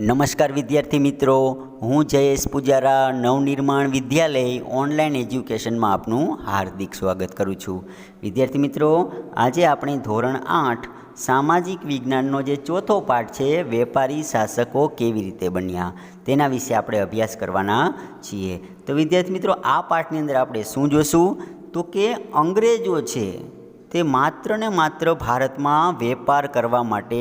નમસ્કાર વિદ્યાર્થી મિત્રો, હું જયેશ પૂજારા નવનિર્માણ વિદ્યાલય ઓનલાઈન એજ્યુકેશનમાં આપનું હાર્દિક સ્વાગત કરું છું. વિદ્યાર્થી મિત્રો, આજે આપણે ધોરણ 8 સામાજિક વિજ્ઞાનનો જે ચોથો પાઠ છે, વેપારી શાસકો કેવી રીતે બન્યા, તેના વિશે આપણે અભ્યાસ કરવાના છીએ. તો વિદ્યાર્થી મિત્રો, આ પાઠની અંદર આપણે શું જોશું તો કે અંગ્રેજો છે તે માત્ર ને માત્ર ભારતમાં વેપાર કરવા માટે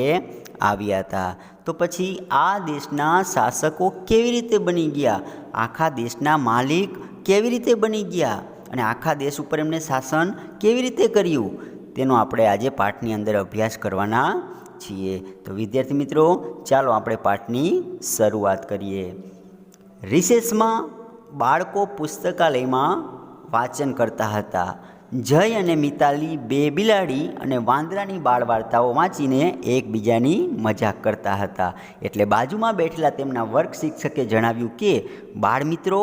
આવ્યા હતા. તો પછી આ દેશના શાસકો કેવી રીતે બની ગયા, આખા દેશના માલિક કેવી રીતે બની ગયા અને આખા દેશ ઉપર એમણે શાસન કેવી રીતે કર્યું, તેનો આપણે આજે પાઠની અંદર અભ્યાસ કરવાના છીએ. તો વિદ્યાર્થી મિત્રો, ચાલો આપણે પાઠની શરૂઆત કરીએ. રિસેસમાં બાળકો પુસ્તકાલયમાં વાંચન કરતા હતા. જય અને મિતાલી બે બિલાડી અને વાંદરાની બાળ વાર્તાઓ વાંચીને એકબીજાની મજાક કરતા હતા. એટલે બાજુમાં બેઠેલા તેમના વર્ગ શિક્ષકે જણાવ્યું કે બાળમિત્રો,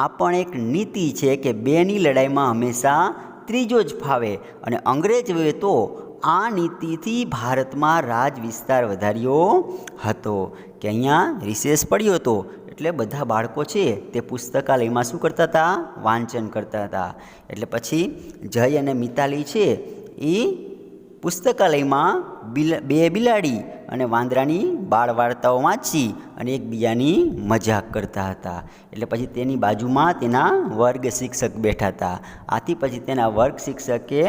આ પણ એક નીતિ છે કે બેની લડાઈમાં હંમેશા ત્રીજો જ ફાવે, અને અંગ્રેજોએ તો આ નીતિથી ભારતમાં રાજ વિસ્તાર વધાર્યો હતો. કે અહીંયા રિસેસ પડ્યો હતો એટલે બધા બાળકો છે તે પુસ્તકાલયમાં શું કરતા હતા, વાંચન કરતા હતા. એટલે પછી જય અને મિતાલી છે એ પુસ્તકાલયમાં બે બિલાડી અને વાંદરાની બાળ વાર્તાઓ વાંચી અને એકબીજાની મજાક કરતા હતા. એટલે પછી તેની બાજુમાં તેના વર્ગ શિક્ષક બેઠા હતા. આથી પછી તેના વર્ગ શિક્ષકે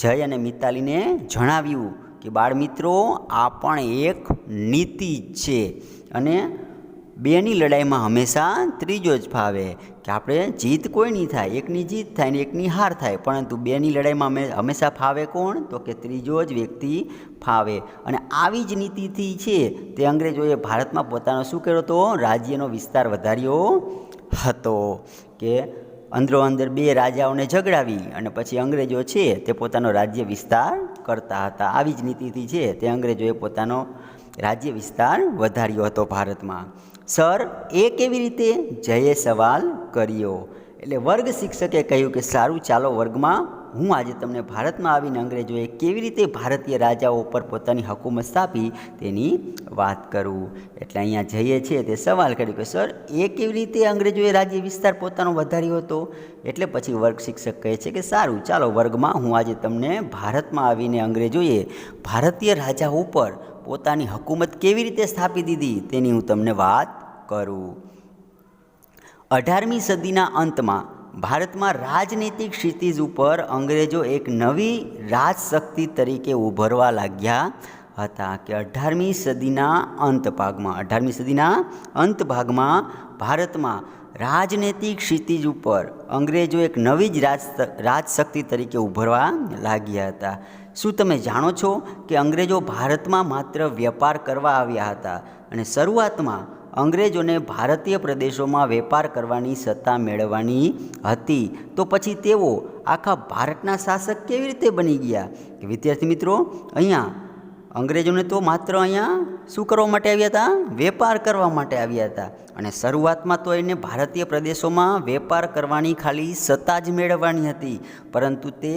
જય અને મિતાલીને જણાવ્યું કે બાળમિત્રો, આ પણ એક નીતિ છે અને બેની લડાઈમાં હંમેશા ત્રીજો જ ફાવે. કે આપણે જીત કોઈ નહીં થાય, એકની જીત થાય ને એકની હાર થાય, પરંતુ બેની લડાઈમાં હંમેશા ફાવે કોણ, તો કે ત્રીજો જ વ્યક્તિ ફાવે. અને આવી જ નીતિથી છે તે અંગ્રેજોએ ભારતમાં પોતાનો શું કર્યો હતો, રાજ્યનો વિસ્તાર વધાર્યો હતો. કે અંદરો અંદર બે રાજાઓને ઝઘડાવી અને પછી અંગ્રેજો છે તે પોતાનો રાજ્ય વિસ્તાર કરતા હતા. આવી જ નીતિથી છે તે અંગ્રેજોએ પોતાનો રાજ્ય વિસ્તાર વધાર્યો હતો ભારતમાં. સર, એ કેવી રીતે, જયે સવાલ કર્યો. એટલે વર્ગ શિક્ષકે કહ્યું કે સારું, ચાલો વર્ગમાં હું આજે તમને ભારતમાં આવીને અંગ્રેજોએ કેવી રીતે ભારતીય રાજાઓ ઉપર પોતાની હુકુમત સ્થાપી તેની વાત કરું. એટલે અહીંયા જઈએ છે તે સવાલ કર્યો કે સર, એ કેવી રીતે અંગ્રેજોએ રાજ્ય વિસ્તાર પોતાનો વધાર્યો હતો. એટલે પછી વર્ગ શિક્ષક કહે છે કે સારું, ચાલો વર્ગમાં હું આજે તમને ભારતમાં આવીને અંગ્રેજોએ ભારતીય રાજા ઉપર પોતાની હુકુમત કેવી રીતે સ્થાપી દીધી તેની હું તમને વાત કરું. 18મી સદીના અંતમાં ભારતમાં રાજનૈતિક ક્ષિતિજ ઉપર અંગ્રેજો એક નવી રાજશક્તિ તરીકે ઉભરવા લાગ્યા હતા. કે 18મી સદીના અંત ભાગમાં ભારતમાં રાજનૈતિક ક્ષિતિજ ઉપર અંગ્રેજો એક નવી જ રાજશક્તિ તરીકે ઉભરવા લાગ્યા હતા. શું તમે જાણો છો કે અંગ્રેજો ભારતમાં માત્ર વેપાર કરવા આવ્યા હતા અને શરૂઆતમાં અંગ્રેજોને ભારતીય પ્રદેશોમાં વેપાર કરવાની સત્તા મેળવવાની હતી. તો પછી તેઓ આખા ભારતના શાસક કેવી રીતે બની ગયા. કે વિદ્યાર્થી મિત્રો, અહીંયા અંગ્રેજોને તો માત્ર અહીંયા શું કરવા માટે આવ્યા હતા, વેપાર કરવા માટે આવ્યા હતા. અને શરૂઆતમાં તો એને ભારતીય પ્રદેશોમાં વેપાર કરવાની ખાલી સત્તા જ મેળવવાની હતી, પરંતુ તે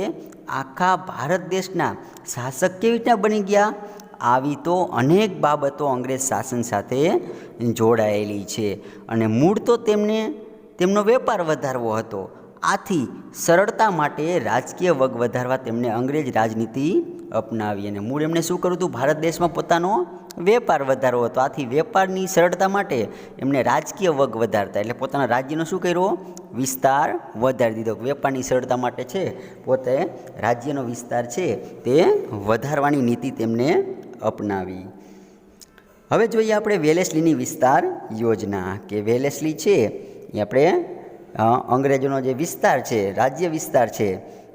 આખા ભારત દેશના શાસક કેવી રીતના બની ગયા. આવી તો અનેક બાબતો અંગ્રેજ શાસન સાથે જોડાયેલી છે અને મૂળ તો તેમનો વેપાર વધારવો હતો. આથી સરળતા માટે રાજકીય વગ વધારવા તેમણે અંગ્રેજ રાજનીતિ અપનાવી અને મૂળ એમણે શું કર્યું હતું, ભારત દેશમાં પોતાનો વેપાર વધારવો હતો. આથી વેપારની સરળતા માટે એમણે રાજકીય વગ વધારતા એટલે પોતાના રાજ્યનો શું કર્યો, વિસ્તાર વધારી દીધો. વેપારની સરળતા માટે છે પોતે રાજ્યનો વિસ્તાર છે તે વધારવાની નીતિ તેમને અપનાવી. હવે જોઈએ આપણે વેલેસ્લીની વિસ્તાર યોજના. કે વેલેસ્લી છે એ આપણે અંગ્રેજોનો જે વિસ્તાર છે, રાજ્ય વિસ્તાર છે,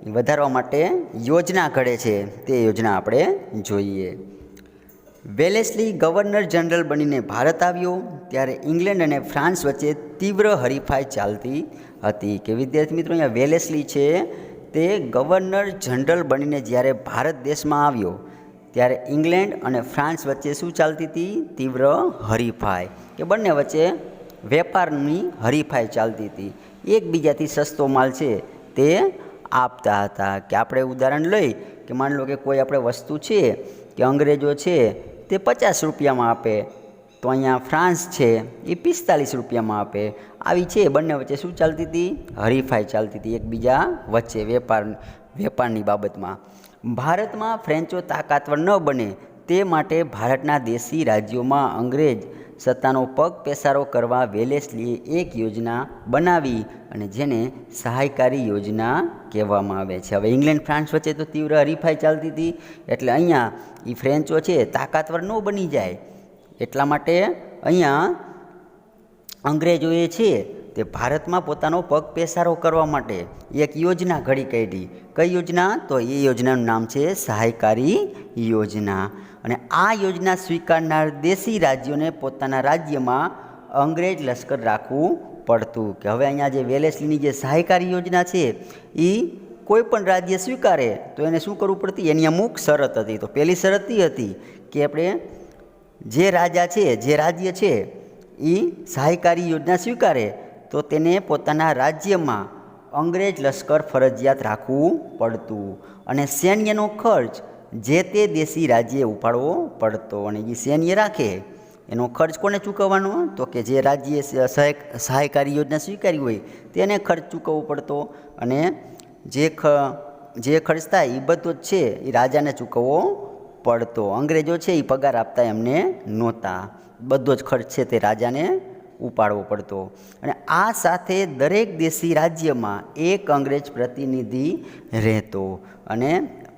એ વધારવા માટે યોજના ઘડે છે. તે યોજના આપણે જોઈએ. વેલેસ્લી ગવર્નર જનરલ બનીને ભારત આવ્યો ત્યારે ઇંગ્લેન્ડ અને ફ્રાન્સ વચ્ચે તીવ્ર હરીફાઈ ચાલતી હતી. કે વિદ્યાર્થી મિત્રો, અહીંયા વેલેસ્લી છે તે ગવર્નર જનરલ બનીને જ્યારે ભારત દેશમાં આવ્યો ત્યારે ઇંગ્લેન્ડ અને ફ્રાન્સ વચ્ચે શું ચાલતી હતી, તીવ્ર હરીફાઈ. કે બંને વચ્ચે વેપારની હરીફાઈ ચાલતી હતી. એકબીજાથી સસ્તો માલ છે તે આપતા હતા. કે આપણે ઉદાહરણ લઈ કે માની લો કે કોઈ આપણે વસ્તુ છે કે અંગ્રેજો છે તે 50 રૂપિયામાં આપે તો અહીંયા ફ્રાન્સ છે એ 45 રૂપિયામાં આપે. આવી છે બંને વચ્ચે શું ચાલતી હતી? હરીફાઈ ચાલતી હતી એકબીજા વચ્ચે વેપારની બાબતમાં. ભારતમાં ફ્રેન્ચો તાકાતવર ન બને તે માટે ભારતના દેશી રાજ્યોમાં અંગ્રેજ સત્તાનો પગ પેસારો કરવા વેલેસ્લીએ એક યોજના બનાવી અને જેને સહાયકારી યોજના કહેવામાં આવે છે. હવે ઇંગ્લેન્ડ ફ્રાન્સ વચ્ચે તો તીવ્ર હરીફાઈ ચાલતી હતી, એટલે અહીંયા એ ફ્રેન્ચો છે તાકાતવર ન બની જાય એટલા માટે અહીંયા અંગ્રેજોએ છે તે ભારતમાં પોતાનો પગ પેસારો કરવા માટે એક યોજના ઘડી કાઢી. કઈ યોજના? તો એ યોજનાનું નામ છે સહાયકારી યોજના. અને આ યોજના સ્વીકારનાર દેશી રાજ્યોને પોતાના રાજ્યમાં અંગ્રેજ લશ્કર રાખવું પડતું. કે હવે અહીંયા જે વેલેસ્લીની જે સહાયકારી યોજના છે એ કોઈ પણ રાજ્ય સ્વીકારે તો એને શું કરવું પડતી? એની અમુક શરત હતી. તો પહેલી શરત એ હતી કે આપણે જે રાજા છે, જે રાજ્ય છે એ સહાયકારી યોજના સ્વીકારે તો તેને પોતાના રાજ્યમાં અંગ્રેજ લશ્કર ફરજિયાત રાખવું પડતું અને સૈન્યનો ખર્ચ જે તે દેશી રાજ્યે ઉપાડવો પડતો. અને જે સૈન્ય રાખે એનો ખર્ચ કોને ચૂકવવાનો? તો કે જે રાજ્યે સહાયકારી યોજના સ્વીકારી હોય તેને ખર્ચ ચૂકવવો પડતો. અને જે ખર્ચ થાય એ બધો જ છે એ રાજાને ચૂકવવો પડતો. અંગ્રેજો છે એ પગાર આપતા એમને નહોતા, બધો જ ખર્ચ છે તે રાજાને ઉપાડવો પડતો. અને આ સાથે દરેક દેશી રાજ્યમાં એક અંગ્રેજ પ્રતિનિધિ રહેતો અને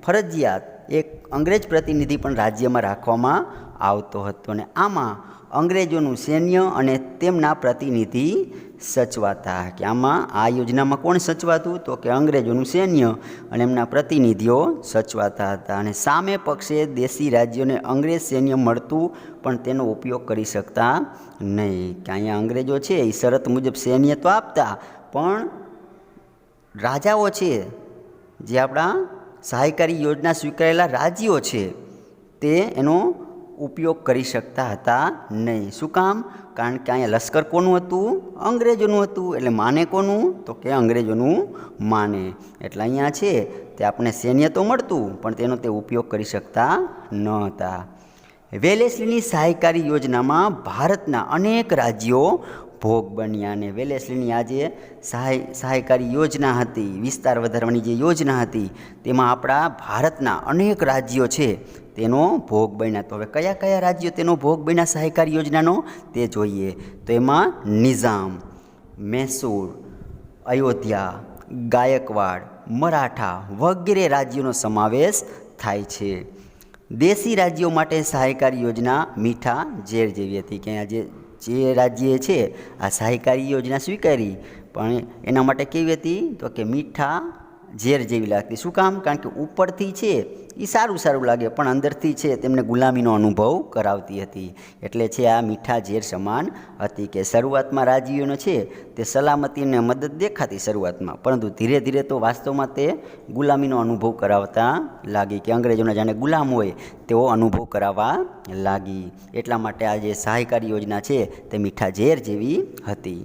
ફરજિયાત એક અંગ્રેજ પ્રતિનિધિ પણ રાજ્યમાં રાખવામાં આવતો હતો. અને આમાં અંગ્રેજોનું સૈન્ય અને તેમના પ્રતિનિધિ સચવાતા. કે આમાં આ યોજનામાં કોણ સચવાતું? તો કે અંગ્રેજોનું સૈન્ય અને એમના પ્રતિનિધિઓ સચવાતા હતા. અને સામે પક્ષે દેશી રાજ્યોને અંગ્રેજ સૈન્ય મળતું પણ તેનો ઉપયોગ કરી શકતા નહીં. કે અહીંયા અંગ્રેજો છે એ શરત મુજબ સૈન્ય તો આપતા, પણ રાજાઓ છે જે આપણા સહાયકારી યોજના સ્વીકારેલા રાજ્યો છે તે એનો ઉપયોગ કરી શકતા હતા નહીં. શું કામ? કારણ કે અહીંયા લશ્કર કોનું હતું? અંગ્રેજોનું હતું. એટલે માને કોનું? તો કે અંગ્રેજોનું માને. એટલે અહીંયા છે તે આપણે સૈન્ય તો મળતું પણ તેનો તે ઉપયોગ કરી શકતા ન હતા. વેલેસ્લીની સહાયકારી યોજનામાં ભારતના અનેક રાજ્યો ભોગ બન્યા. અને વેલેસ્લીની આ જે સહાયકારી યોજના હતી, વિસ્તાર વધારવાની જે યોજના હતી, તેમાં આપણા ભારતના અનેક રાજ્યો છે તેનો ભોગ બન્યા. તો હવે કયા કયા રાજ્યો તેનો ભોગ બન્યા સહાયકારી યોજનાનો તે જોઈએ. તો એમાં નિઝામ, મૈસૂર, અયોધ્યા, ગાયકવાડ, મરાઠા વગેરે રાજ્યોનો સમાવેશ થાય છે. દેશી રાજ્યો માટે સહાયકારી યોજના મીઠા ઝેર જેવી હતી. કે જે રાજ્યએ છે આ સહાયકારી યોજના સ્વીકારી પણ એના માટે કેવી હતી? તો કે મીઠા ઝેર જેવી લાગતી. શું કામ? કારણ કે ઉપરથી છે એ સારું લાગે પણ અંદરથી છે તેમને ગુલામીનો અનુભવ કરાવતી હતી. એટલે છે આ મીઠા ઝેર સમાન હતી. કે શરૂઆતમાં રાજ્યોનો છે તે સલામતી અને મદદ દેખાતી શરૂઆતમાં, પરંતુ ધીરે ધીરે તો વાસ્તવમાં તે ગુલામીનો અનુભવ કરાવતા લાગી. કે અંગ્રેજોના જાણે ગુલામ હોય તેવો અનુભવ કરાવવા લાગી. એટલા માટે આ જે સહાયકારી યોજના છે તે મીઠા ઝેર જેવી હતી.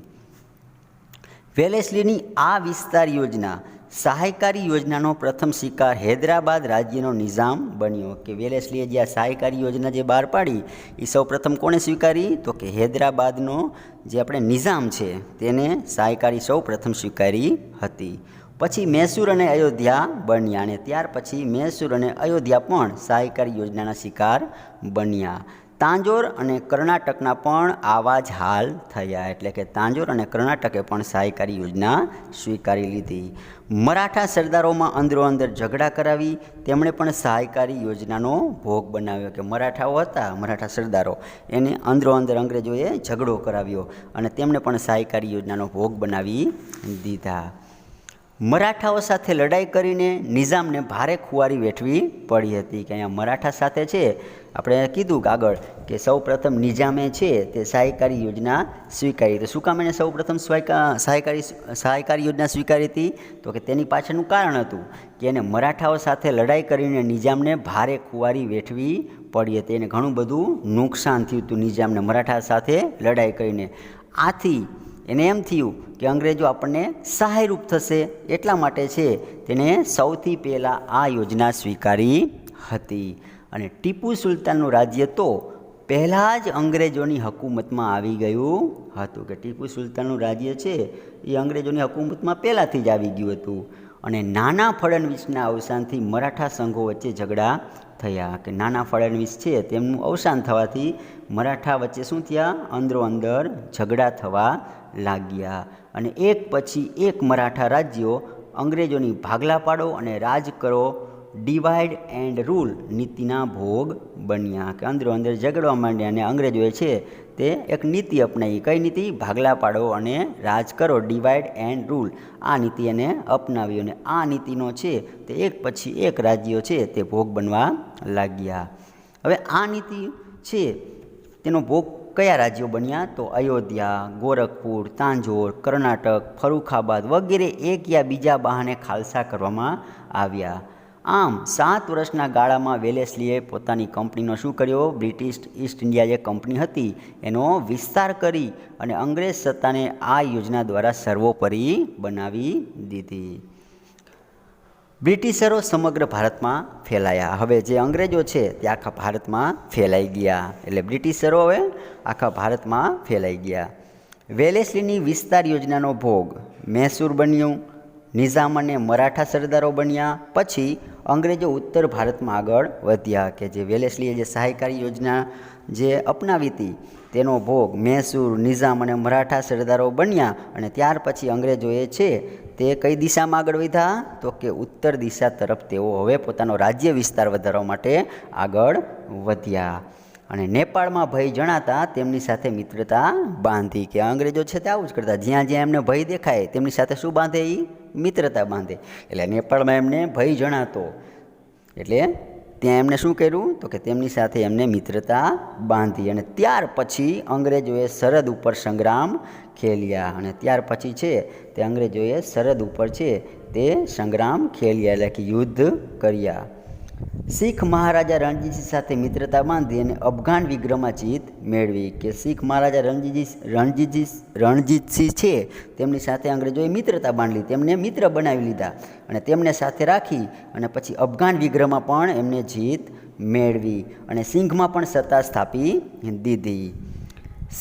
વેલેસ્લીની આ વિસ્તાર યોજના સહાયકારી યોજનાનો પ્રથમ શિકાર હૈદરાબાદ રાજ્યનો નિઝામ બન્યો. કે વેલેસ્લીએ જે આ સહાયકારી યોજના જે બહાર પાડી એ સૌ પ્રથમ કોણે સ્વીકારી? તો કે હૈદરાબાદનો જે આપણે નિઝામ છે તેને સહાયકારી સૌ પ્રથમ સ્વીકારી હતી. પછી મૈસૂર અને અયોધ્યા બન્યા અને ત્યાર પછી મૈસૂર અને અયોધ્યા પણ સહાયકારી યોજનાના શિકાર બન્યા. તાંજોર અને કર્ણાટકના પણ આવા જ હાલ થયા. એટલે કે તાંજોર અને કર્ણાટકે પણ સહાયકારી યોજના સ્વીકારી લીધી. મરાઠા સરદારોમાં અંદરોઅંદર ઝઘડા કરાવી તેમણે પણ સહાયકારી યોજનાનો ભોગ બનાવ્યો. કે મરાઠાઓ હતા, મરાઠા સરદારો, એને અંદરોઅંદર અંગ્રેજોએ ઝઘડો કરાવ્યો અને તેમણે પણ સહાયકારી યોજનાનો ભોગ બનાવી દીધા. મરાઠાઓ સાથે લડાઈ કરીને નિઝામને ભારે ખુવારી વેઠવી પડી હતી. કે અહીંયા મરાઠા સાથે છે આપણે કીધું કે આગળ કે સૌ પ્રથમ નિઝામે છે તે સહાયકારી યોજના સ્વીકારી. તો શું કામ એને સૌ પ્રથમ સહાયકારી યોજના સ્વીકારી હતી? તો કે તેની પાછળનું કારણ હતું કે એને મરાઠાઓ સાથે લડાઈ કરીને નિઝામને ભારે ખુવારી વેઠવી પડી હતી. એને ઘણું બધું નુકસાન થયું હતું નિઝામને મરાઠા સાથે લડાઈ કરીને. આથી એને એમ થયું કે અંગ્રેજો આપણને સહાયરૂપ થશે, એટલા માટે છે તેને સૌથી પહેલાં આ યોજના સ્વીકારી હતી. અને ટીપુ સુલતાનનું રાજ્ય તો પહેલાં જ અંગ્રેજોની હકૂમતમાં આવી ગયું હતું, કે ટીપુ સુલતાનનું રાજ્ય છે એ અંગ્રેજોની હકૂમતમાં પહેલાંથી જ આવી ગયું હતું. અને નાના ફડણવીસના અવસાનથી મરાઠા સંઘો વચ્ચે ઝઘડા થયા, કે નાના ફડણવીસ છે તેમનું અવસાન થવાથી મરાઠા વચ્ચે શું થયા, અંદરો અંદર ઝઘડા થવા લાગ્યા. અને એક પછી એક મરાઠા રાજ્યો અંગ્રેજોની ભાગલા પાડો અને રાજ કરો, ડિવાઈડ એન્ડ રૂલ નીતિના ભોગ બન્યા, કે અંદરો અંદર ઝઘડવા માંડ્યા. અને અંગ્રેજોએ છે તે એક નીતિ અપનાવી. કઈ નીતિ? ભાગલા પાડો અને રાજ કરો, ડિવાઈડ એન્ડ રૂલ. આ નીતિ એને અપનાવી અને આ નીતિનો છે તે એક પછી એક રાજ્યો છે તે ભોગ બનવા લાગ્યા. હવે આ નીતિ છે તેનો ભોગ કયા રાજ્યો બન્યા? તો અયોધ્યા, ગોરખપુર, તાંજોર, કર્ણાટક, ફરુખાબાદ વગેરે એક યા બીજા બહાને ખાલસા કરવામાં આવ્યા. આમ 7 વર્ષના ગાળામાં વેલેસ્લીએ પોતાની કંપનીનો શું કર્યો? બ્રિટિશ ઈસ્ટ ઇન્ડિયા જે કંપની હતી એનો વિસ્તાર કરી અને અંગ્રેજ સત્તાને આ યોજના દ્વારા સર્વોપરી બનાવી દીધી. બ્રિટિશરો સમગ્ર ભારતમાં ફેલાયા. હવે જે અંગ્રેજો છે તે આખા ભારતમાં ફેલાઈ ગયા. એટલે બ્રિટિશરો હવે આખા ભારતમાં ફેલાઈ ગયા. વેલેસ્લીની વિસ્તાર યોજનાનો ભોગ મૈસૂર બન્યું. નિઝામ અને મરાઠા સરદારો બન્યા. પછી અંગ્રેજો ઉત્તર ભારતમાં આગળ વધ્યા, કે જે વેલેસ્લીએ જે સહાયકારી યોજના જે અપનાવી હતી તેનો ભોગ મૈસૂર, નિઝામ અને મરાઠા સરદારો બન્યા. અને ત્યાર પછી અંગ્રેજોએ છે તે કઈ દિશામાં આગળ વધ્યા? તો કે ઉત્તર દિશા તરફ તેઓ હવે પોતાનો રાજ્ય વિસ્તાર વધારવા માટે આગળ વધ્યા. અને નેપાળમાં ભય જણાતા તેમની સાથે મિત્રતા બાંધી, કે અંગ્રેજો છે તે આવું જ કરતા, જ્યાં જ્યાં એમને ભય દેખાય તેમની સાથે શું બાંધે? એ મિત્રતા બાંધે. એટલે નેપાળમાં એમને ભય જણાતો એટલે ત્યાં એમને શું કર્યું? તો કે તેમની સાથે એમને મિત્રતા બાંધી. અને ત્યાર પછી અંગ્રેજોએ સરહદ ઉપર સંગ્રામ ખેલ્યા. અને ત્યાર પછી છે તે અંગ્રેજોએ સરહદ ઉપર છે તે સંગ્રામ ખેલ્યા, એટલે કે યુદ્ધ કર્યા. શીખ મહારાજા રણજીતસિંહ સાથે મિત્રતા બાંધી અને અફઘાન વિગ્રહમાં જીત મેળવી, કે શીખ મહારાજા રણજીતસિંહ છે તેમની સાથે અંગ્રેજોએ મિત્રતા બાંધી, તેમને મિત્ર બનાવી લીધા અને તેમને સાથે રાખી અને પછી અફઘાન વિગ્રહમાં પણ એમને જીત મેળવી અને સિંઘમાં પણ સત્તા સ્થાપી દીધી.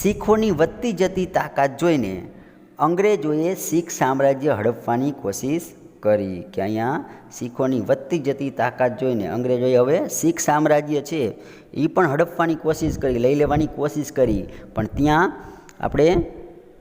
શીખોની વધતી જતી તાકાત જોઈને અંગ્રેજોએ શીખ સામ્રાજ્ય હડપવાની કોશિશ કરી, કે અહીંયા શીખોની વધતી જતી તાકાત જોઈને અંગ્રેજોએ હવે શીખ સામ્રાજ્ય છે એ પણ હડપવાની કોશિશ કરી, લઈ લેવાની કોશિશ કરી. પણ ત્યાં આપણે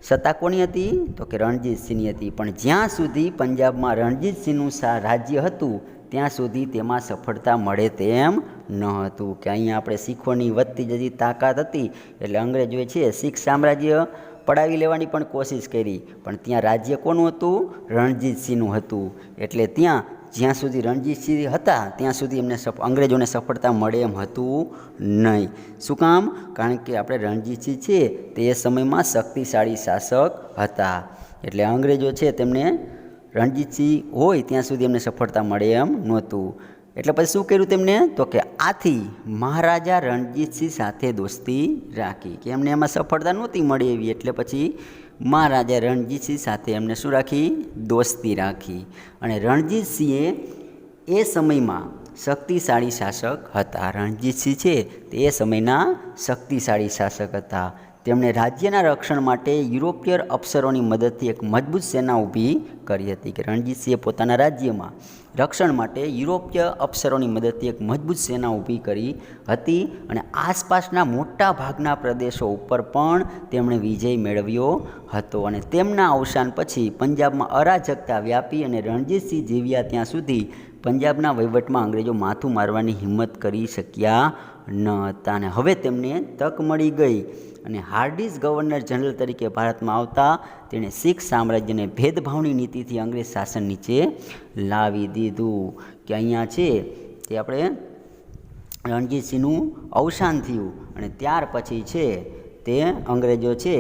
સત્તા કોની હતી? તો કે રણજીતસિંહની હતી. પણ જ્યાં સુધી પંજાબમાં રણજીતસિંહનું રાજ્ય હતું ત્યાં સુધી તેમાં સફળતા મળે તેમ ન હતું, કે અહીંયા આપણે શીખોની વધતી જતી તાકાત હતી એટલે અંગ્રેજોએ છે શીખ સામ્રાજ્ય પડાવી લેવાની પણ કોશિશ કરી. પણ ત્યાં રાજ્ય કોનું હતું? રણજીતસિંહનું હતું. એટલે ત્યાં જ્યાં સુધી રણજીતસિંહ હતા ત્યાં સુધી એમને અંગ્રેજોને સફળતા મળે એમ હતું નહીં. શું કામ? કારણ કે આપણે રણજીતસિંહ છે તે એ સમયમાં શક્તિશાળી શાસક હતા. એટલે અંગ્રેજો છે તેમને રણજીતસિંહ હોય ત્યાં સુધી એમને સફળતા મળે એમ નહોતું. એટલે પછી શું કર્યું તેમને? તો કે આથી મહારાજા રણજીતસિંહ સાથે દોસ્તી રાખી, કે એમને એમાં સફળતા નહોતી મળી એવી. એટલે પછી મહારાજા રણજીતસિંહ સાથે એમને શું રાખી? દોસ્તી રાખી. અને રણજીતસિંહે એ સમયમાં શક્તિશાળી શાસક હતા. રણજીતસિંહ છે તે એ સમયના શક્તિશાળી શાસક હતા. તેમણે રાજ્યના રક્ષણ માટે યુરોપિયન અફસરોની મદદથી એક મજબૂત સેના ઊભી કરી હતી, કે રણજીતસિંહે પોતાના રાજ્યમાં રક્ષણ માટે યુરોપીય અફસરોની મદદથી એક મજબૂત સેના ઊભી કરી હતી. અને આસપાસના મોટા ભાગના પ્રદેશો ઉપર પણ તેમણે વિજય મેળવ્યો હતો. અને તેમના અવસાન પછી પંજાબમાં અરાજકતા વ્યાપી અને રણજીતસિંહ જીવ્યા ત્યાં સુધી પંજાબના વહીવટમાં અંગ્રેજો માથું મારવાની હિંમત કરી શક્યા ન હતા. અને હવે તેમને તક મળી ગઈ અને હાર્ડિસ ગવર્નર જનરલ તરીકે ભારતમાં આવતા તેણે શીખ સામ્રાજ્યને ભેદભાવની નીતિથી અંગ્રેજ શાસન નીચે લાવી દીધું. કે અહીંયા છે તે આપણે રણજીતસિંહનું અવસાન થયું અને ત્યાર પછી છે તે અંગ્રેજો છે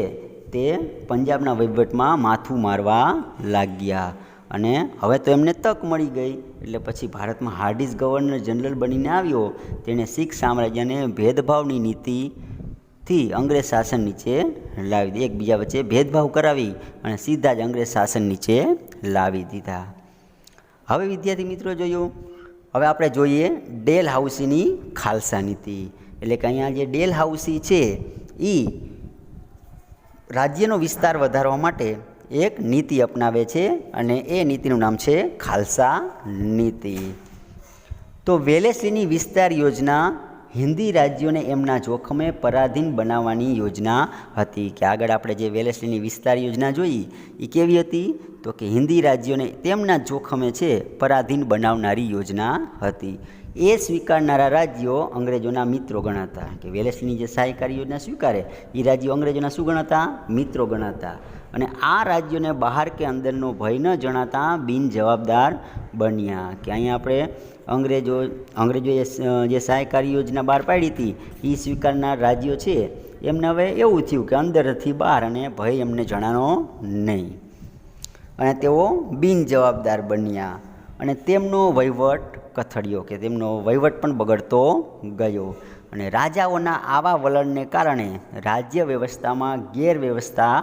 તે પંજાબના વહીવટમાં માથું મારવા લાગ્યા. અને હવે તો એમને તક મળી ગઈ એટલે પછી ભારતમાં હાર્ડિસ ગવર્નર જનરલ બનીને આવ્યો. તેણે શીખ સામ્રાજ્યને ભેદભાવની નીતિથી અંગ્રેજ શાસન નીચે લાવી દીધી, એકબીજા વચ્ચે ભેદભાવ કરાવી અને સીધા જ અંગ્રેજ શાસન નીચે લાવી દીધા. હવે વિદ્યાર્થી મિત્રો જોયું, હવે આપણે જોઈએ ડેલહાઉસીની ખાલસા નીતિ. એટલે કે અહીંયા જે ડેલહાઉસી છે એ રાજ્યનો વિસ્તાર વધારવા માટે એક નીતિ અપનાવે છે અને એ નીતિનું નામ છે ખાલસા નીતિ. તો વેલેસ્લીની વિસ્તાર યોજના હિન્દી રાજ્યોને એમના જોખમે પરાધીન બનાવવાની યોજના હતી. કે આગળ આપણે જે વેલેસ્લીની વિસ્તાર યોજના જોઈ એ કેવી હતી? તો કે હિન્દી રાજ્યોને તેમના જોખમે છે પરાધીન બનાવનારી યોજના હતી. એ સ્વીકારનારા રાજ્યો અંગ્રેજોના મિત્રો ગણાતા. કે વેલેસ્લીની જે સહાયકારી યોજના સ્વીકારે એ રાજ્યો અંગ્રેજોના શું ગણાતા? મિત્રો ગણાતા. અને આ રાજ્યોને બહાર કે અંદરનો ભય ન જણાતા બિનજવાબદાર બન્યા. કે અહીંયા આપણે અંગ્રેજોએ જે સહાયકારી યોજના બહાર પાડી હતી એ સ્વીકારનાર રાજ્યો છે એમને હવે એવું થયું કે અંદરથી બહાર અને ભય એમને જણાનો નહીં અને તેઓ બિનજવાબદાર બન્યા અને તેમનો વહીવટ કથળ્યો. કે તેમનો વહીવટ પણ બગડતો ગયો. અને રાજાઓના આવા વલણને કારણે રાજ્ય વ્યવસ્થામાં ગેરવ્યવસ્થા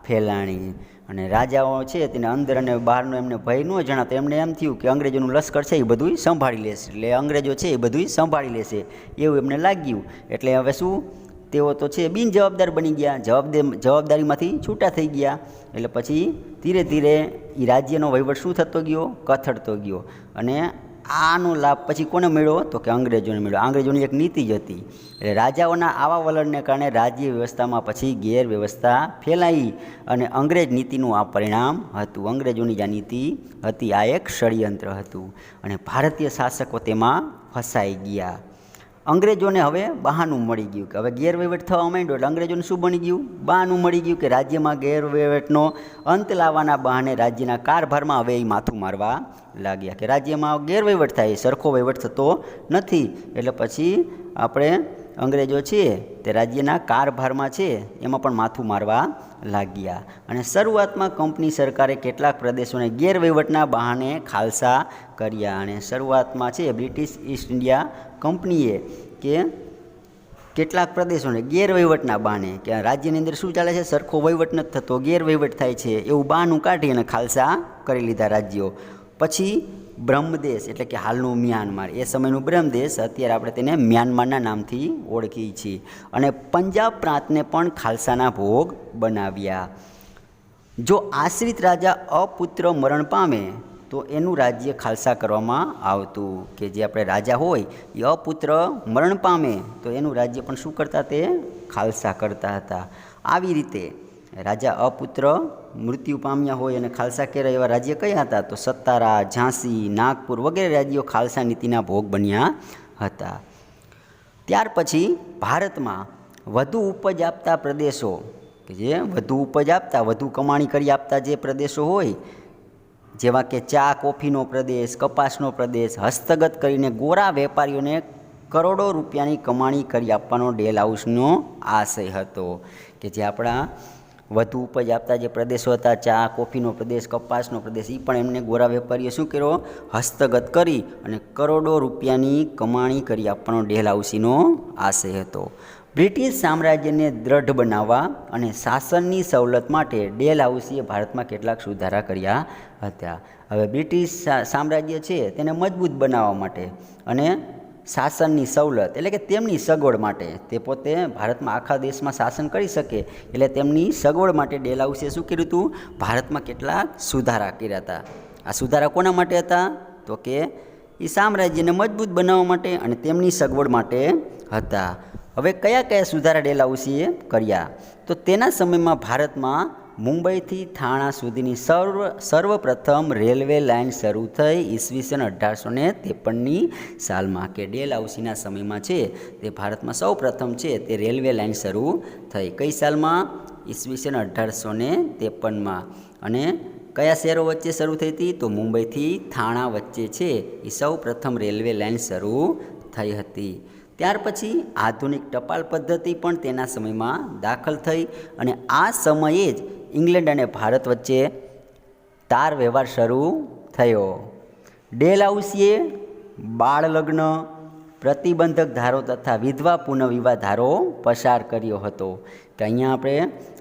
ફેલાણી. અને રાજાઓ છે તેને અંદર અને બહારનો એમને ભય ન જણાતો એમને એમ થયું કે અંગ્રેજોનું લશ્કર છે એ બધું સંભાળી લેશે, એટલે અંગ્રેજો છે એ બધું સંભાળી લેશે એવું એમને લાગ્યું. એટલે હવે શું, તેઓ તો છે બિનજવાબદાર બની ગયા, જવાબદારીમાંથી છૂટા થઈ ગયા. એટલે પછી ધીરે ધીરે એ રાજ્યનો વહીવટ શું થતો ગયો? કથળતો ગયો. અને આનો લાભ પછી કોને મળ્યો? તો કે અંગ્રેજોને મળ્યો. અંગ્રેજોની એક નીતિ જ હતી. એટલે રાજાઓના આવા વલણને કારણે રાજ્ય વ્યવસ્થામાં પછી ગેરવ્યવસ્થા ફેલાઈ અને અંગ્રેજ નીતિનું આ પરિણામ હતું. અંગ્રેજોની જે નીતિ હતી આ એક ષડયંત્ર હતું અને ભારતીય શાસકો તેમાં ફસાઈ ગયા. અંગ્રેજોને હવે બહાનું મળી ગયું કે હવે ગેરવહીવટ થવા માંડ્યો એટલે અંગ્રેજોને શું બની ગયું? બહાનું મળી ગયું કે રાજ્યમાં ગેરવહીવટનો અંત લાવવાના બહાને રાજ્યના કારભારમાં હવે એ માથું મારવા લાગ્યા. કે રાજ્યમાં ગેરવહીવટ થાય, સરખો વહીવટ થતો નથી. એટલે પછી આપણે અંગ્રેજો છે તે રાજ્યના કારભારમાં છે એમાં પણ માથું મારવા લાગ્યા. અને શરૂઆતમાં કંપની સરકારે કેટલાક પ્રદેશોને ગેરવહીવટના બહાને ખાલસા કર્યા. અને શરૂઆતમાં છે બ્રિટિશ ઈસ્ટ ઇન્ડિયા કંપનીએ કે કેટલાક પ્રદેશોને ગેરવહીવટના બહાને કે રાજ્યની અંદર શું ચાલે છે? સરખો વહીવટ નથી થતો, ગેરવહીવટ થાય છે એવું બહાનું કાઢી અને ખાલસા કરી લીધા રાજ્યો. પછી બ્રહ્મદેશ એટલે કે હાલનું મ્યાનમાર, એ સમયનું બ્રહ્મદેશ, અત્યારે આપણે તેને મ્યાનમારના નામથી ઓળખીએ છીએ. અને પંજાબ પ્રાંતને પણ ખાલસાના ભોગ બનાવ્યા. જો આશ્રિત રાજા અપુત્ર મરણ પામે તો એનું રાજ્ય ખાલસા કરવામાં આવતું. કે જે આપણે રાજા હોય એ અપુત્ર મરણ પામે તો એનું રાજ્ય પણ શું કરતા? તે ખાલસા કરતા હતા. આવી રીતે રાજા અપુત્ર મૃત્યુ પામ્યા હોય અને ખાલસા કર્યા એવા રાજ્ય કયા હતા? તો સતારા, ઝાંસી, નાગપુર વગેરે રાજ્યો ખાલસા નીતિના ભોગ બન્યા હતા. ત્યાર પછી ભારતમાં વધુ ઉપજ આપતા પ્રદેશો કે જે વધુ ઉપજ આપતા, વધુ કમાણી કરી આપતા જે પ્રદેશો હોય જેવા કે ચા કોફીનો પ્રદેશ, કપાસનો પ્રદેશ, હસ્તગત કરીને ગોરા વેપારીઓને કરોડો રૂપિયાની કમાણી કરી આપવાનો ડેલહાઉસનો આશય હતો. કે જે આપણા વધુ ઉપજ આપતા જે પ્રદેશો હતા, ચા કોફીનો પ્રદેશ, કપાસનો પ્રદેશ, એ પણ એમને ગોરા વેપારીઓ શું કર્યો? હસ્તગત કરી અને કરોડો રૂપિયાની કમાણી કરી આપવાનો ડેલહાઉસીનો આશય હતો. બ્રિટિશ સામ્રાજ્યને દ્રઢ બનાવવા અને શાસનની સવલત માટે ડેલહાઉસીએ ભારતમાં કેટલાક સુધારા કર્યા હતા. હવે બ્રિટિશ સામ્રાજ્ય છે તેને મજબૂત બનાવવા માટે અને શાસનની સવલત એટલે કે તેમની સગવડ માટે, તે પોતે ભારતમાં આખા દેશમાં શાસન કરી શકે એટલે તેમની સગવડ માટે ડેલહાઉસીએ શું કર્યું હતું? ભારતમાં કેટલાક સુધારા કર્યા હતા. આ સુધારા કોના માટે હતા? તો કે એ સામ્રાજ્યને મજબૂત બનાવવા માટે અને તેમની સગવડ માટે હતા. હવે કયા કયા સુધારા ડેલહાઉસીએ કર્યા? તો તેના સમયમાં ભારતમાં મુંબઈથી થાણા સુધીની સર્વપ્રથમ રેલવે લાઇન શરૂ થઈ ઈસવીસન 1853ની સાલમાં. કે ડેલહાઉસીના સમયમાં છે તે ભારતમાં સૌ પ્રથમ છે તે રેલવે લાઇન શરૂ થઈ. કઈ સાલમાં? ઈસવીસન 1853માં. અને કયા શહેરો વચ્ચે શરૂ થઈ હતી? તો મુંબઈથી થાણા વચ્ચે છે એ સૌ પ્રથમ રેલવે લાઇન શરૂ થઈ હતી. ત્યાર પછી આધુનિક ટપાલ પદ્ધતિ પણ તેના સમયમાં દાખલ થઈ અને આ સમયે જ ઇંગ્લેન્ડ અને ભારત વચ્ચે તાર વ્યવહાર શરૂ થયો. ડેલહાઉસીએ બાળ લગ્ન પ્રતિબંધક ધારો તથા વિધવા પુનઃવિવાહ ધારો પસાર કર્યો હતો. કે અહીંયા આપણે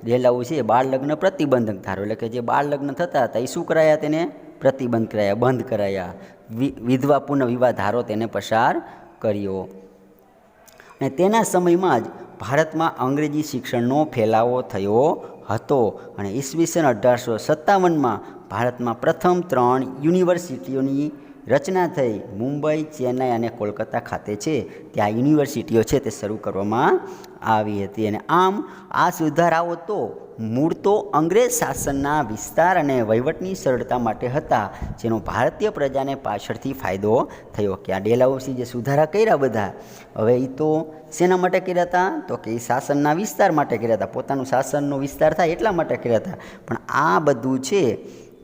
ડેલહાઉસીએ બાળ લગ્ન પ્રતિબંધક ધારો એટલે કે જે બાળ લગ્ન થતા હતા એ શું કરાયા? તેને પ્રતિબંધ કરાયા, બંધ કરાયા. વિધવા પુનઃવિવાહ ધારો તેને પસાર કર્યો. અને તેના સમયમાં જ ભારતમાં અંગ્રેજી શિક્ષણનો ફેલાવો થયો હતો અને ઈસવીસન 1857માં ભારતમાં પ્રથમ 3 યુનિવર્સિટીઓની રચના થઈ. મુંબઈ, ચેન્નાઈ અને કોલકાતા ખાતે છે ત્યાં યુનિવર્સિટીઓ છે તે શરૂ કરવામાં આવી હતી. અને આમ આ સુધારાઓ તો મૂળ તો અંગ્રેજ શાસનના વિસ્તાર અને વહીવટની સરળતા માટે હતા, જેનો ભારતીય પ્રજાને પાછળથી ફાયદો થયો. કે આ ડેલહાઉસી જે સુધારા કર્યા બધા, હવે એ તો શેના માટે કર્યા હતા? તો કે એ શાસનના વિસ્તાર માટે કર્યા હતા, પોતાનું શાસનનો વિસ્તાર થાય એટલા માટે કર્યા હતા. પણ આ બધું છે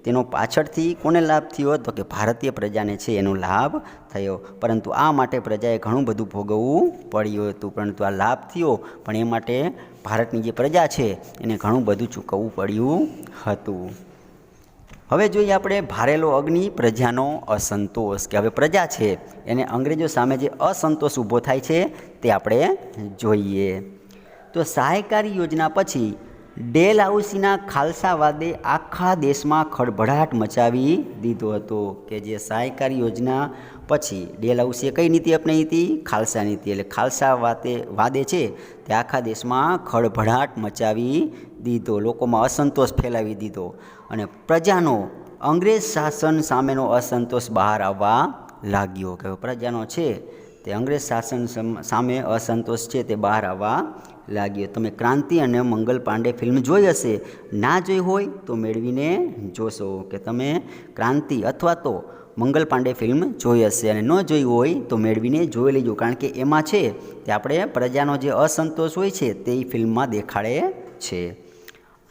તેનો પાછળથી કોને લાભ થયો? તો કે ભારતીય પ્રજાને છે એનો લાભ થયો. પરંતુ આ માટે પ્રજાએ ઘણું બધું ભોગવવું પડ્યું હતું. પરંતુ આ લાભ થયો, પણ એ માટે ભારતની જે પ્રજા છે એને ઘણું બધું ચૂકવવું પડ્યું હતું. હવે જોઈએ આપણે ભારેલો અગ્નિ, પ્રજાનો અસંતોષ. કે હવે પ્રજા છે એને અંગ્રેજો સામે જે અસંતોષ ઊભો થાય છે તે આપણે જોઈએ. તો સહાયકારી યોજના પછી ડેલહાઉસીના ખાલસાવાદે આખા દેશમાં ખળભળાટ મચાવી દીધો હતો. કે જે સહાયકારી યોજના પછી ડેલહાઉસીએ કઈ નીતિ અપનાવી હતી? ખાલસા નીતિ. એટલે ખાલસા વાદે છે તે આખા દેશમાં ખળભળાટ મચાવી દીધો, લોકોમાં અસંતોષ ફેલાવી દીધો અને પ્રજાનો અંગ્રેજ શાસન સામેનો અસંતોષ બહાર આવવા લાગ્યો. કે પ્રજાનો છે તે અંગ્રેજ શાસન સામે અસંતોષ છે તે બહાર આવવા લાગ્યો. તમે ક્રાંતિ અને મંગલ પાંડે ફિલ્મ જોઈ હશે, ના જોઈ હોય તો મેળવીને જોશો. કે તમે ક્રાંતિ અથવા તો મંગલ પાંડે ફિલ્મ જોઈ હશે અને ન જોઈ હોય તો મેળવીને જોઈ લેજો. કારણ કે એમાં છે તે આપણે પ્રજાનો જે અસંતોષ હોય છે તે ફિલ્મમાં દેખાડે છે.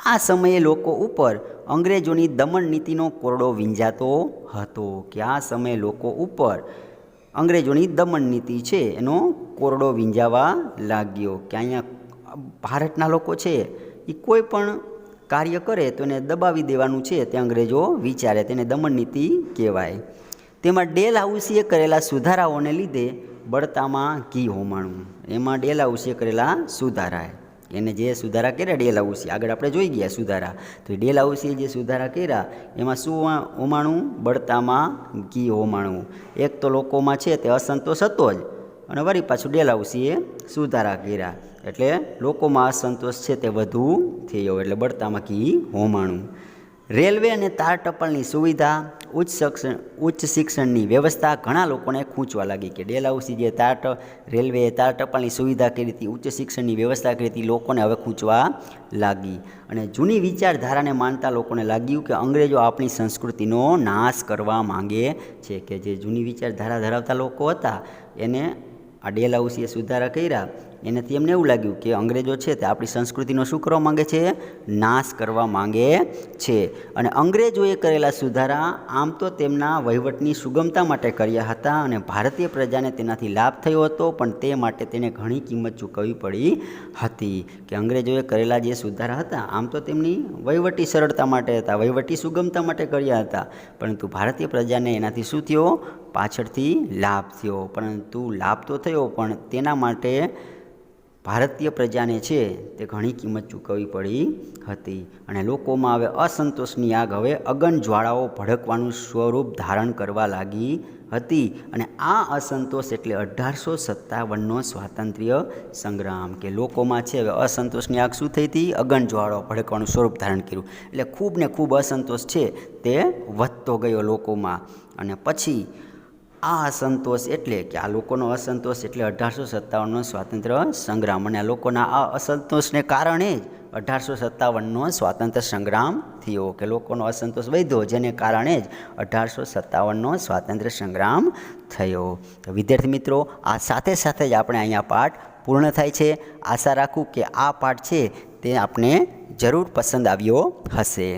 આ સમયે લોકો ઉપર અંગ્રેજોની દમન નીતિનો કોરડો વીંજાતો હતો. કે આ સમયે લોકો ઉપર અંગ્રેજોની દમન નીતિ છે એનો કોરડો વીંજાવા લાગ્યો. કે અહીંયા ભારતના લોકો છે એ કોઈ પણ કાર્ય કરે તો એને દબાવી દેવાનું છે તે અંગ્રેજો વિચારે, તેને દમન નીતિ કહેવાય. તેમાં ડેલહાઉસીએ કરેલા સુધારાઓને લીધે બળતામાં ઘી હોમાણું. એમાં ડેલહાઉસીએ કરેલા સુધારા, એને જે સુધારા કર્યા ડેલહાઉસી, આગળ આપણે જોઈ ગયા સુધારા, તો ડેલહાઉસીએ જે સુધારા કર્યા એમાં શું હોમાણું? બળતામાં ઘી હોમાણું. એક તો લોકોમાં છે તે અસંતોષ હતો જ, અને વળી પાછું ડેલહાઉસીએ સુધારા કર્યા એટલે લોકોમાં અસંતોષ છે તે વધુ થયો, એટલે બળતામાં ઘી હોમાણું. રેલવે અને તાર ટપાલની સુવિધા, ઉચ્ચ શિક્ષણની વ્યવસ્થા ઘણા લોકોને ખૂંચવા લાગી. કે ડેલહાઉસી જે રેલવે તાર ટપાલની સુવિધા કરી હતી, ઉચ્ચ શિક્ષણની વ્યવસ્થા કરી હતી, લોકોને હવે ખૂંચવા લાગી. અને જૂની વિચારધારાને માનતા લોકોને લાગ્યું કે અંગ્રેજો આપણી સંસ્કૃતિનો નાશ કરવા માંગે છે. કે જે જૂની વિચારધારા ધરાવતા લોકો હતા એને આ ડેલહાઉસીએ સુધારા કર્યા, એનાથી એમને એવું લાગ્યું કે અંગ્રેજો છે તે આપણી સંસ્કૃતિનો શું કરવા માંગે છે? નાશ કરવા માંગે છે. અને અંગ્રેજોએ કરેલા સુધારા આમ તો તેમના વહીવટની સુગમતા માટે કર્યા હતા અને ભારતીય પ્રજાને તેનાથી લાભ થયો હતો, પણ તે માટે તેને ઘણી કિંમત ચૂકવવી પડી હતી. કે અંગ્રેજોએ કરેલા જે સુધારા હતા આમ તો તેમની વહીવટી સરળતા માટે હતા, વહીવટી સુગમતા માટે કર્યા હતા, પરંતુ ભારતીય પ્રજાને એનાથી શું થયો? પાછળથી લાભ થયો. પરંતુ લાભ તો થયો, પણ તેના માટે ભારતીય પ્રજાને છે તે ઘણી કિંમત ચૂકવવી પડી હતી. અને લોકોમાં હવે અસંતોષની આગ હવે અગન જ્વાળાઓ ભડકવાનું સ્વરૂપ ધારણ કરવા લાગી હતી. અને આ અસંતોષ એટલે 1857નો સ્વાતંત્ર્ય સંગ્રામ. કે લોકોમાં છે હવે અસંતોષની આગ શું થઈ હતી? અગન જ્વાળાઓ ભડકવાનું સ્વરૂપ ધારણ કર્યું. એટલે ખૂબ ને ખૂબ અસંતોષ છે તે વધતો ગયો લોકોમાં. અને પછી આ અસંતોષ એટલે કે આ લોકોનો અસંતોષ એટલે 1857નો સ્વાતંત્ર્ય સંગ્રામ. અને આ લોકોના આ અસંતોષને કારણે જ 1857નો સ્વાતંત્ર્ય સંગ્રામ થયો. કે લોકોનો અસંતોષ વધ્યો, જેને કારણે જ 1857નો સ્વાતંત્ર્ય સંગ્રામ થયો. તો વિદ્યાર્થી મિત્રો, આ સાથે સાથે જ આપણે અહીંયા પાઠ પૂર્ણ થાય છે. આશા રાખું કે આ પાઠ છે તે આપને જરૂર પસંદ આવ્યો હશે.